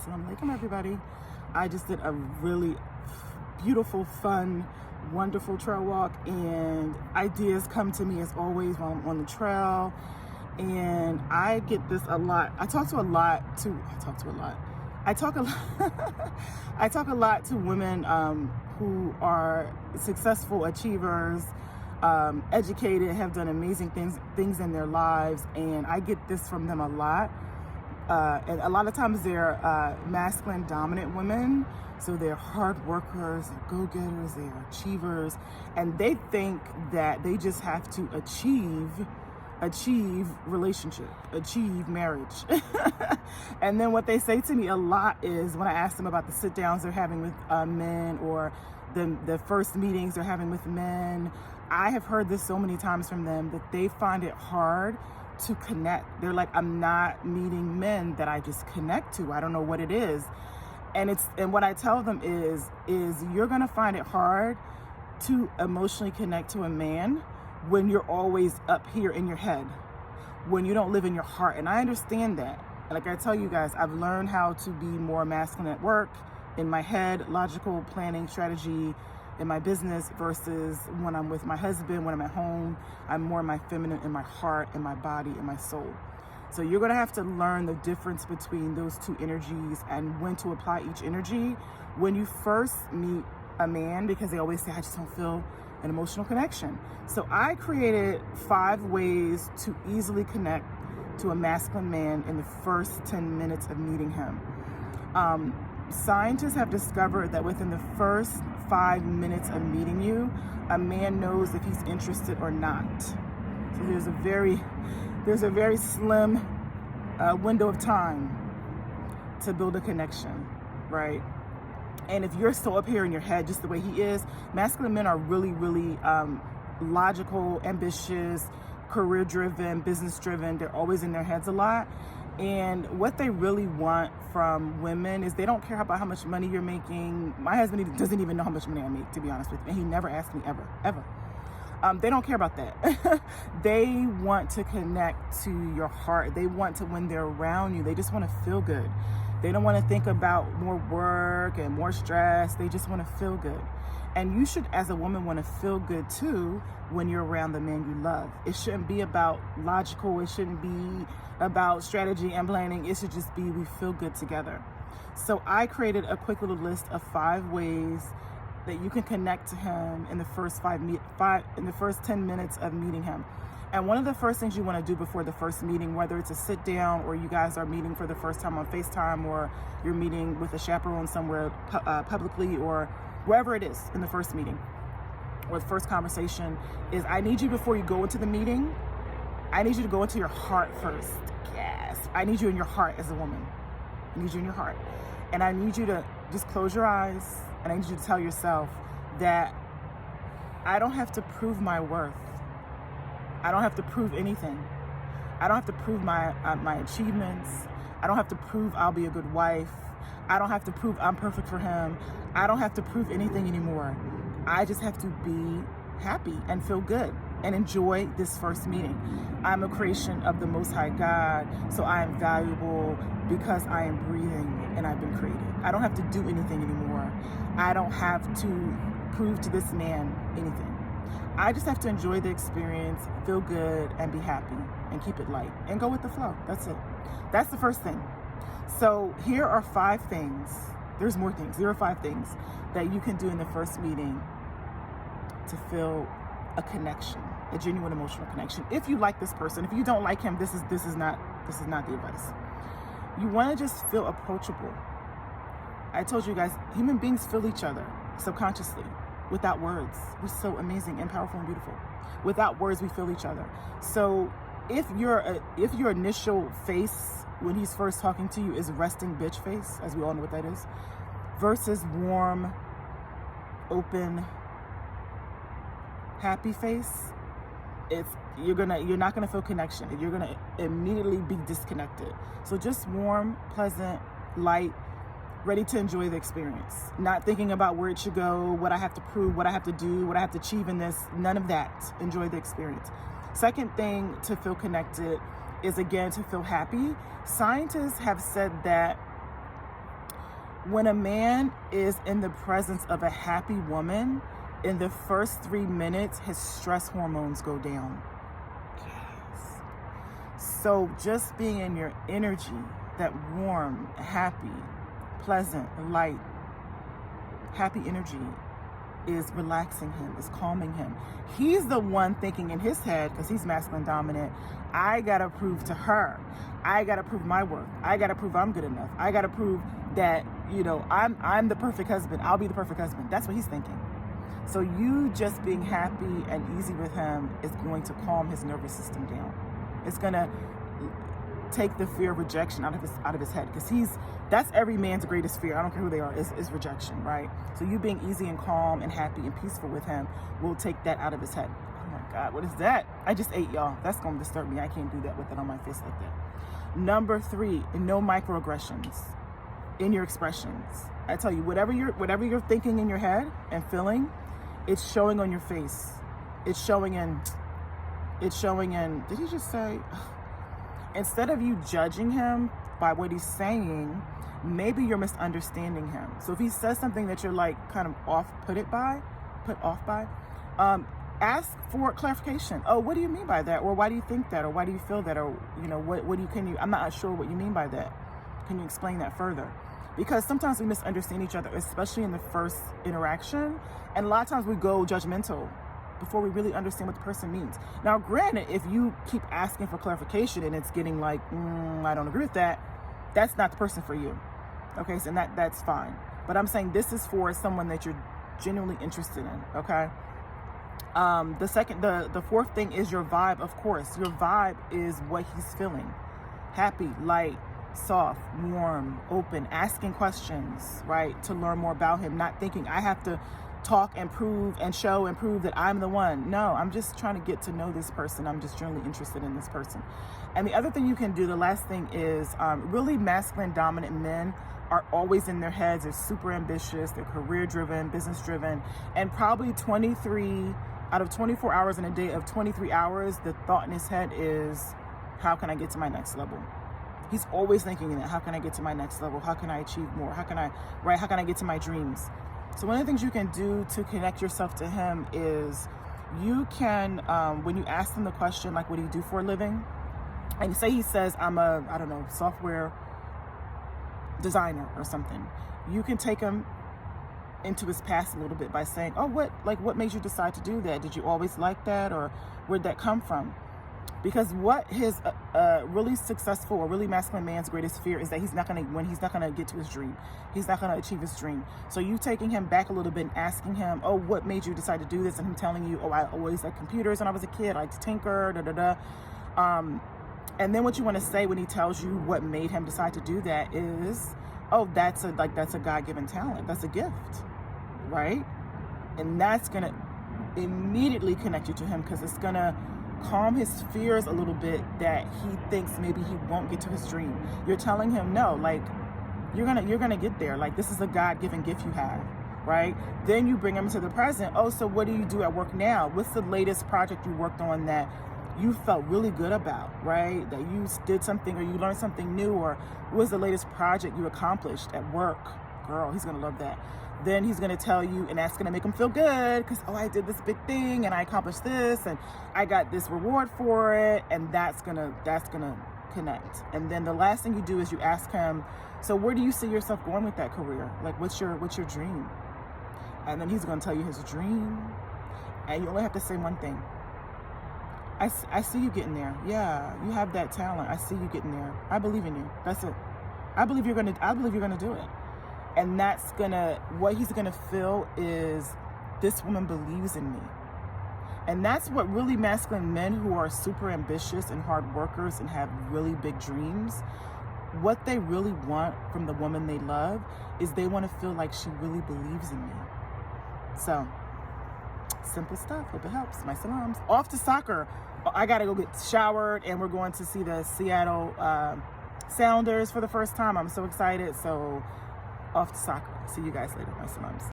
Assalamu alaikum, everybody. I just did a really beautiful, fun, wonderful trail walk, and ideas come to me as always while I'm on the trail. And I get this a lot. I talk a lot. I talk a lot to women who are successful achievers, educated, have done amazing things in their lives, and I get this from them a lot. And a lot of times they're masculine dominant women. So they're hard workers, they're go-getters, they're achievers. And they think that they just have to achieve relationship, achieve marriage. And then what they say to me a lot is when I ask them about the sit downs they're having with men, or the first meetings they're having with men, I have heard this so many times from them that they find it hard to connect. They're like, I'm not meeting men that I just connect to. I don't know what it is. And what I tell them is you're gonna find it hard to emotionally connect to a man when you're always up here in your head, when you don't live in your heart. And I understand that. Like I tell you guys, I've learned how to be more masculine at work, in my head, logical planning, strategy, in my business, versus when I'm with my husband, when I'm at home, I'm more my feminine in my heart, in my body, in my soul. So you're gonna have to learn the difference between those two energies and when to apply each energy when you first meet a man, because they always say, I just don't feel an emotional connection. So I created 5 ways to easily connect to a masculine man in the first 10 minutes of meeting him. Scientists have discovered that within the first 5 minutes of meeting you, a man knows if he's interested or not. So there's a very slim window of time to build a connection, right? And if you're still up here in your head, just the way he is, masculine men are really, really logical, ambitious, career-driven, business-driven. They're always in their heads a lot. And what they really want from women is they don't care about how much money you're making. My husband doesn't even know how much money I make, to be honest with you. And he never asked me ever. They don't care about that. They want to connect to your heart. They want to, when they're around you, they just want to feel good. They don't want to think about more work and more stress. They just want to feel good. And you should, as a woman, want to feel good too when you're around the man you love. It shouldn't be about logical. It shouldn't be about strategy and planning. It should just be we feel good together. So I created a quick little list of 5 ways that you can connect to him in the first 10 minutes of meeting him. And one of the first things you want to do before the first meeting, whether it's a sit down or you guys are meeting for the first time on FaceTime, or you're meeting with a chaperone somewhere publicly, or wherever it is in the first meeting or the first conversation, is I need you, before you go into the meeting, I need you to go into your heart first. Yes. I need you in your heart as a woman. I need you in your heart. And I need you to just close your eyes, and I need you to tell yourself that I don't have to prove my worth. I don't have to prove anything. I don't have to prove my achievements. I don't have to prove I'll be a good wife. I don't have to prove I'm perfect for him. I don't have to prove anything anymore. I just have to be happy and feel good and enjoy this first meeting. I'm a creation of the Most High God, so I am valuable because I am breathing and I've been created. I don't have to do anything anymore. I don't have to prove to this man anything. I just have to enjoy the experience, feel good, and be happy, and keep it light, and go with the flow. That's it. That's the first thing. So here are 5 things. There's more things. There are 5 things that you can do in the first meeting to feel a connection, a genuine emotional connection. If you like this person, if you don't like him, this is not the advice. You want to just feel approachable. I told you guys, human beings feel each other subconsciously. Without words. We're so amazing and powerful and beautiful. Without words, we feel each other. So if your initial face when he's first talking to you is resting bitch face, as we all know what that is, versus warm, open, happy face, you're not gonna feel connection. You're gonna immediately be disconnected. So just warm, pleasant, light, ready to enjoy the experience, not thinking about where it should go, what I have to prove, what I have to do, what I have to achieve in this, none of that. Enjoy the experience. Second thing to feel connected is, again, to feel happy. Scientists have said that When a man is in the presence of a happy woman, in the first 3 minutes, his stress hormones go down. Yes. So just being in your energy, that warm, happy, pleasant, light, happy energy is relaxing him, is calming him. He's the one thinking in his head, because he's masculine dominant, I gotta prove to her, I gotta prove my worth, I gotta prove I'm good enough, I gotta prove that, you know, I'm the perfect husband, I'll be the perfect husband. That's what he's thinking. So you just being happy and easy with him is going to calm his nervous system down. It's gonna take the fear of rejection out of his head, because that's every man's greatest fear. I don't care who they are, is rejection, right? So you being easy and calm and happy and peaceful with him will take that out of his head. Oh my God, what is that? I just ate, y'all. That's gonna disturb me. I can't do that with it on my face like that. Number 3, no microaggressions in your expressions. I tell you, whatever you're thinking in your head and feeling, it's showing on your face. It's showing in, did he just say? Instead of you judging him by what he's saying, maybe you're misunderstanding him. So if he says something that you're like kind of put off by, ask for clarification. Oh, what do you mean by that? Or why do you think that? Or why do you feel that? Or, you know, I'm not sure what you mean by that. Can you explain that further? Because sometimes we misunderstand each other, especially in the first interaction. And a lot of times we go judgmental before we really understand what the person means. Now, granted, if you keep asking for clarification and it's getting like, I don't agree with that, that's not the person for you. Okay, so that's fine. But I'm saying this is for someone that you're genuinely interested in, okay? The fourth thing is your vibe, of course. Your vibe is what he's feeling. Happy, light, soft, warm, open, asking questions, right? To learn more about him, not thinking I have to talk and prove and show and prove that I'm the one. No, I'm just trying to get to know this person. I'm just generally interested in this person. And the other thing you can do, the last thing is really masculine dominant men are always in their heads. They're super ambitious. They're career driven, business driven, and probably 23 out of 24 hours in a day of 23 hours, the thought in his head is, how can I get to my next level? He's always thinking that. How can I get to my next level? How can I achieve more? How can I get to my dreams? So one of the things you can do to connect yourself to him is you can, when you ask him the question, like, what do you do for a living? And say he says, I'm a, software designer or something. You can take him into his past a little bit by saying, oh, what made you decide to do that? Did you always like that? Or where'd that come from? Because what his really successful or really masculine man's greatest fear is that he's not gonna get to his dream. He's not gonna achieve his dream. So you taking him back a little bit and asking him, oh, what made you decide to do this? And him telling you, oh, I always liked computers when I was a kid. I liked to tinker, and then what you want to say when he tells you what made him decide to do that is, oh, that's a God-given talent. That's a gift, right? And that's gonna immediately connect you to him, because it's gonna calm his fears a little bit that he thinks maybe he won't get to his dream. You're telling him, no, like, you're gonna get there. Like, this is a God-given gift you have, right? Then you bring him to the present. Oh, so what do you do at work now? What's the latest project you worked on that you felt really good about, right? That you did something or you learned something new, or what was the latest project you accomplished at work? Girl, he's gonna love that. Then he's gonna tell you, and that's gonna make him feel good, because, oh, I did this big thing and I accomplished this and I got this reward for it, and that's gonna connect. And then the last thing you do is you ask him, so where do you see yourself going with that career? Like, what's your dream? And then he's gonna tell you his dream, and you only have to say one thing. I see you getting there. Yeah, you have that talent. I see you getting there. I believe in you. That's it. I believe you're gonna do it. And what he's gonna feel is, this woman believes in me. And that's what really masculine men who are super ambitious and hard workers and have really big dreams, what they really want from the woman they love is they want to feel like she really believes in me. So, simple stuff. Hope it helps. My salams. Off to soccer. I gotta go get showered, and we're going to see the Seattle Sounders for the first time. I'm so excited. So, off to soccer. See you guys later. My salams.